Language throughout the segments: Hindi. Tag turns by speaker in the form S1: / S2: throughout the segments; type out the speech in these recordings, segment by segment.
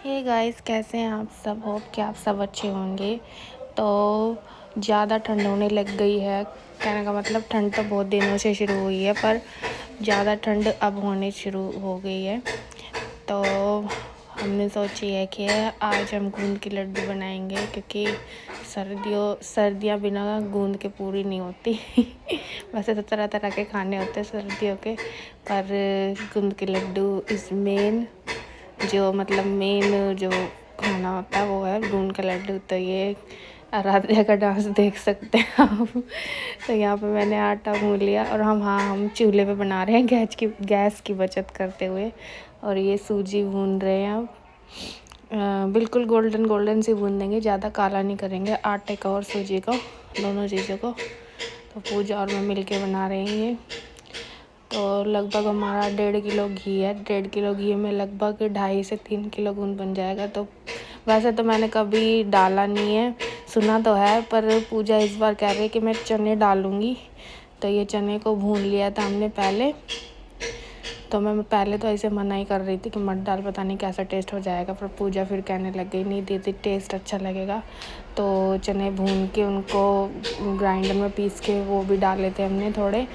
S1: हे गाइस, कैसे हैं आप सब। होप कि आप सब अच्छे होंगे। तो ज़्यादा ठंड होने लग गई है। कहने का मतलब ठंड तो बहुत दिनों से शुरू हुई है, पर ज़्यादा ठंड अब होने शुरू हो गई है। तो हमने सोची है कि आज हम गूंद के लड्डू बनाएंगे, क्योंकि सर्दियाँ बिना गूंद के पूरी नहीं होती। वैसे तो तरह तरह के खाने होते हैं सर्दियों के, पर गूंद के लड्डू इस मेन जो खाना होता है वो है गूंद का लड्डू। तो ये आराध्या का डांस देख सकते हैं आप। तो यहाँ पे मैंने आटा गूंद लिया और हम चूल्हे पे बना रहे हैं गैस की बचत करते हुए। और ये सूजी भून रहे हैं अब। बिल्कुल गोल्डन सी भून देंगे, ज़्यादा काला नहीं करेंगे आटे का और सूजी का, दोनों चीज़ों को। तो पूजा और मैं मिल के बना रहे हैं ये। तो लगभग हमारा 1.5 किलो घी है। 1.5 किलो घी में लगभग 2.5 से 3 किलो गूंद बन जाएगा। तो वैसे तो मैंने कभी डाला नहीं है, सुना तो है, पर पूजा इस बार कह रही है कि मैं चने डालूँगी। तो ये चने को भून लिया था हमने पहले। तो मैं पहले तो ऐसे मना ही कर रही थी कि मत डाल, पता नहीं कैसा टेस्ट हो जाएगा, पर पूजा फिर कहने लग गई नहीं दीदी टेस्ट अच्छा लगेगा। तो चने भून के उनको ग्राइंडर में पीस के वो भी डाले थे हमने थोड़े।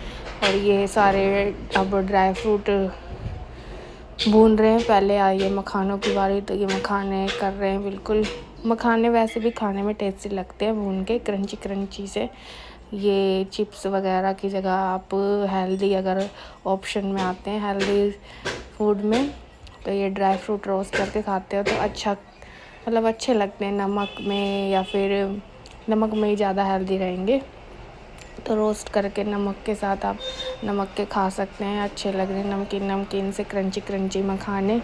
S1: और ये सारे अब ड्राई फ्रूट भून रहे हैं। पहले आई है मखानों की बारी, तो ये मखाने कर रहे हैं। बिल्कुल मखाने वैसे भी खाने में टेस्टी लगते हैं भून के, क्रंची से। ये चिप्स वगैरह की जगह आप हेल्दी अगर ऑप्शन में आते हैं हेल्दी फूड में, तो ये ड्राई फ्रूट रोस्ट करके खाते हो तो अच्छा, मतलब अच्छे लगते हैं। नमक में या फिर नमक में ही ज़्यादा हेल्दी रहेंगे। तो रोस्ट करके नमक के साथ आप नमक के खा सकते हैं, अच्छे लग रहे हैं नमकीन से क्रंची मखाने।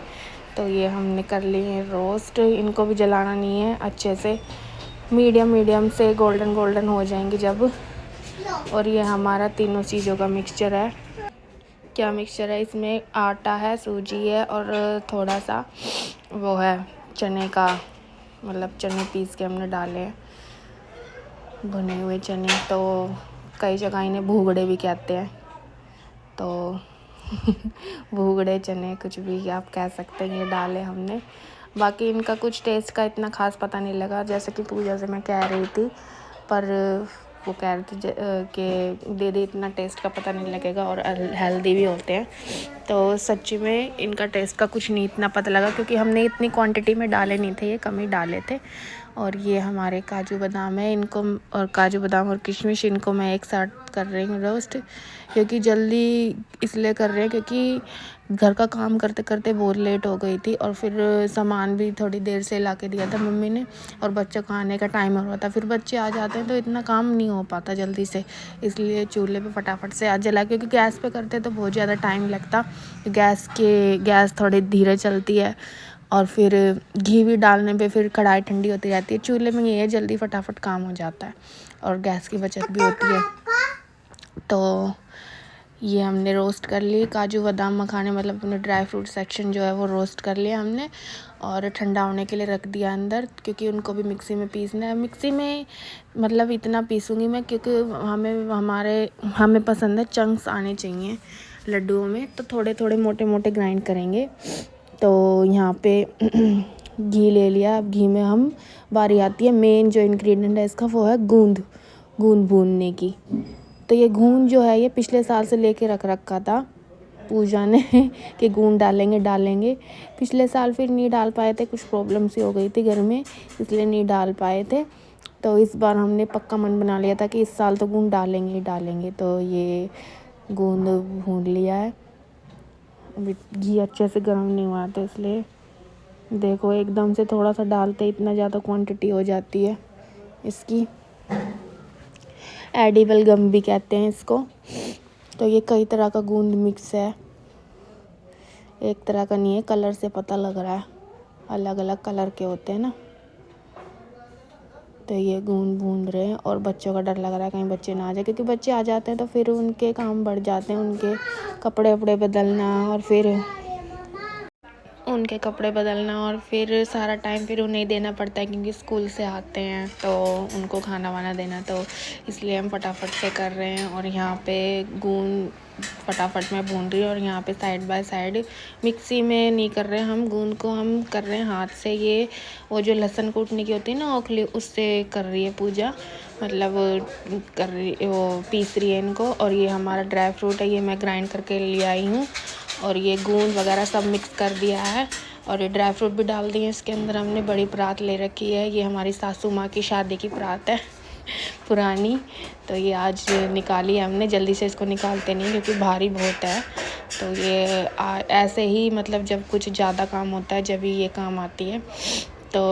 S1: तो ये हमने कर लिए हैं रोस्ट। इनको भी जलाना नहीं है, अच्छे से मीडियम से गोल्डन हो जाएंगे जब। और ये हमारा तीनों चीज़ों का मिक्सचर है। क्या मिक्सचर है? इसमें आटा है, सूजी है और थोड़ा सा वो है चने का, मतलब चने पीस के हमने डाले हैं, भुने हुए चने। तो कई जगह इन्हें भूगड़े भी कहते हैं। तो भूगड़े चने कुछ भी आप कह सकते हैं, ये डाले हमने। बाकी इनका कुछ टेस्ट का इतना ख़ास पता नहीं लगा, जैसे कि पूजा से मैं कह रही थी, पर वो कह रही थी कि दीदी इतना टेस्ट का पता नहीं लगेगा और हेल्दी भी होते हैं। तो सच्ची में इनका टेस्ट का कुछ नहीं इतना पता लगा, क्योंकि हमने इतनी क्वांटिटी में डाले नहीं थे, ये कम ही डाले थे। और ये हमारे काजू बादाम है, इनको और काजू बादाम और किशमिश इनको मैं एक साथ कर रही हूँ रोस्ट, क्योंकि जल्दी इसलिए कर रहे हैं क्योंकि घर का काम करते करते बहुत लेट हो गई थी। और फिर सामान भी थोड़ी देर से ला के दिया था मम्मी ने, और बच्चों को आने का टाइम हो रहा था। फिर बच्चे आ जाते हैं तो इतना काम नहीं हो पाता जल्दी से, इसलिए चूल्हे पे फटाफट से आज जला, क्योंकि गैस पे करते तो बहुत ज़्यादा टाइम लगता। गैस थोड़ी धीरे चलती है, और फिर घी भी डालने पे फिर कढ़ाई ठंडी होती रहती है। चूल्हे में ये है जल्दी फटाफट काम हो जाता है और गैस की बचत भी होती है। तो ये हमने रोस्ट कर लिए काजू बादाम मखाने, मतलब अपने ड्राई फ्रूट सेक्शन जो है वो रोस्ट कर लिया हमने, और ठंडा होने के लिए रख दिया अंदर, क्योंकि उनको भी मिक्सी में पीसना है। मिक्सी में मतलब इतना पीसूँगी मैं, क्योंकि हमें पसंद है चंक्स आने चाहिए लड्डुओं में, तो थोड़े थोड़े मोटे ग्राइंड करेंगे। तो यहाँ पे घी ले लिया। अब घी में हम बारी आती है मेन जो इंग्रेडिएंट है इसका, वो है गूंद भूनने की। तो ये गूंद जो है ये पिछले साल से लेके रख रखा था पूजा ने कि गूंद डालेंगे। पिछले साल फिर नहीं डाल पाए थे, कुछ प्रॉब्लम सी हो गई थी घर में, इसलिए नहीं डाल पाए थे। तो इस बार हमने पक्का मन बना लिया था कि इस साल तो गूंद डालेंगे। तो ये गूंद भून लिया है। अभी घी अच्छे से गर्म नहीं हुआ था, इसलिए देखो एकदम से थोड़ा सा डालते इतना ज़्यादा क्वांटिटी हो जाती है इसकी। एडिबल गम भी कहते हैं इसको। तो ये कई तरह का गूंद मिक्स है, एक तरह का नहीं है, कलर से पता लग रहा है, अलग अलग कलर के होते हैं ना। तो ये गूंद भून रहे हैं, और बच्चों का डर लग रहा है कहीं बच्चे ना आ जाए, क्योंकि बच्चे आ जाते हैं तो फिर उनके काम बढ़ जाते हैं, उनके कपड़े वपड़े बदलना, और फिर उनके कपड़े बदलना और फिर सारा टाइम फिर उन्हें देना पड़ता है क्योंकि स्कूल से आते हैं तो उनको खाना वाना देना, तो इसलिए हम फटाफट से कर रहे हैं। और यहाँ पे गूंद फटाफट में भून रही है और यहाँ पे साइड बाय साइड मिक्सी में नहीं कर रहे हैं हम, गूंद को हम कर रहे हैं हाथ से। ये वो जो लहसुन कूटने की होती है ना ओखली, उससे कर रही है पूजा, मतलब कर रही वो पीस रही है इनको। और ये हमारा ड्राई फ्रूट है, ये मैं ग्राइंड करके ले आई हूँ और ये गूंद वगैरह सब मिक्स कर दिया है और ये ड्राई फ्रूट भी डाल दिए इसके अंदर। हमने बड़ी परात ले रखी है, ये हमारी सासू माँ की शादी की परात है पुरानी, तो ये आज निकाली है हमने। जल्दी से इसको निकालते नहीं क्योंकि भारी बहुत है, तो ये ऐसे ही मतलब जब कुछ ज़्यादा काम होता है जब भी ये काम आती है। तो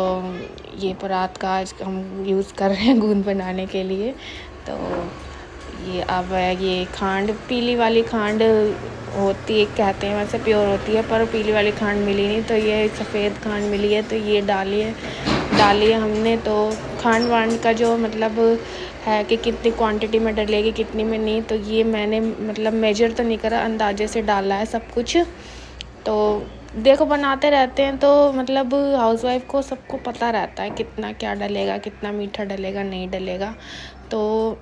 S1: ये परात का आज हम यूज़ कर रहे हैं गूंद बनाने के लिए। तो ये अब ये खांड, पीली वाली खांड होती है कहते हैं, वैसे प्योर होती है पर पीली वाली खांड मिली नहीं, तो ये सफ़ेद खांड मिली है, तो ये डाली है हमने। तो खांड वांड का जो मतलब है कि कितनी क्वांटिटी में डलेगी कितनी में नहीं, तो ये मैंने मतलब मेजर तो नहीं करा, अंदाजे से डाला है सब कुछ। तो देखो बनाते रहते हैं तो मतलब हाउसवाइफ को सबको पता रहता है कितना क्या डलेगा, कितना मीठा डलेगा नहीं डलेगा। तो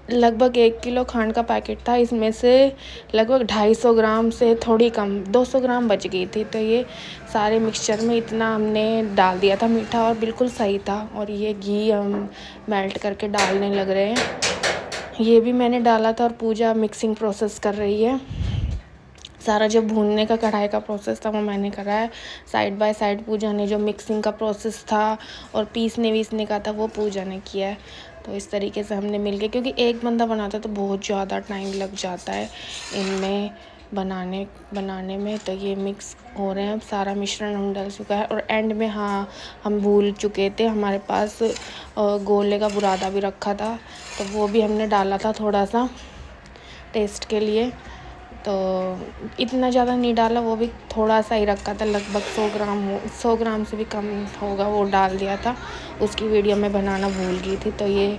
S1: लगभग 1 किलो खांड का पैकेट था, इसमें से लगभग 250 ग्राम से थोड़ी कम 200 ग्राम बच गई थी। तो ये सारे मिक्सचर में इतना हमने डाल दिया था मीठा और बिल्कुल सही था। और ये घी हम मेल्ट करके डालने लग रहे हैं, ये भी मैंने डाला था और पूजा मिक्सिंग प्रोसेस कर रही है। सारा जो भूनने का कढ़ाई का प्रोसेस था वो मैंने करा है, साइड बाय साइड पूजा ने जो मिक्सिंग का प्रोसेस था और पीसने वीसने का था वो पूजा ने किया है। तो इस तरीके से हमने मिलके, क्योंकि एक बंदा बनाता है तो बहुत ज़्यादा टाइम लग जाता है इनमें बनाने में। तो ये मिक्स हो रहे हैं, सारा मिश्रण हम डाल चुका है। और एंड में हाँ हम भूल चुके थे, हमारे पास गोले का बुरादा भी रखा था तो वो भी हमने डाला था थोड़ा सा टेस्ट के लिए। तो इतना ज़्यादा नहीं डाला, वो भी थोड़ा सा ही रखा था, लगभग 100 ग्राम से भी कम होगा वो डाल दिया था, उसकी वीडियो में बनाना भूल गई थी। तो ये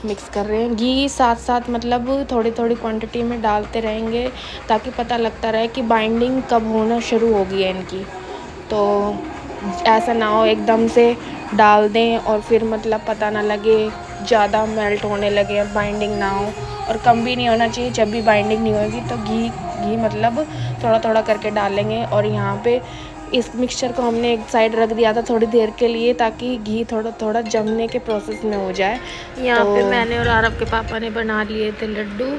S1: मिक्स कर रहे हैं, घी साथ साथ मतलब थोड़ी थोड़ी क्वांटिटी में डालते रहेंगे ताकि पता लगता रहे कि बाइंडिंग कब होना शुरू होगी है इनकी। तो ऐसा ना हो एकदम से डाल दें और फिर मतलब पता ना लगे ज़्यादा मेल्ट होने लगे और बाइंडिंग ना हो, और कम भी नहीं होना चाहिए जब भी बाइंडिंग नहीं होगी। तो घी मतलब थोड़ा थोड़ा करके डालेंगे। और यहाँ पे इस मिक्सचर को हमने एक साइड रख दिया था थोड़ी देर के लिए ताकि घी थोड़ा थोड़ा जमने के प्रोसेस में हो जाए। यहाँ पे मैंने और आरब के पापा ने बना लिए थे लड्डू।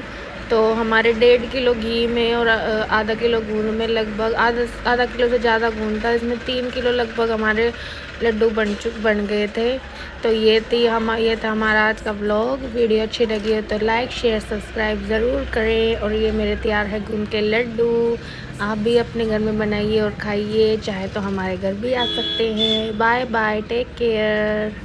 S1: तो हमारे 1.5 किलो घी में और आधा किलो गूंद में लगभग आधा किलो से ज़्यादा गूंद था, इसमें 3 किलो लगभग हमारे लड्डू बन गए थे। तो ये था हमारा आज का व्लॉग। वीडियो अच्छी लगी हो तो लाइक शेयर सब्सक्राइब ज़रूर करें। और ये मेरे तैयार है गूंद के लड्डू, आप भी अपने घर में बनाइए और खाइए, चाहे तो हमारे घर भी आ सकते हैं। Bye bye, take care.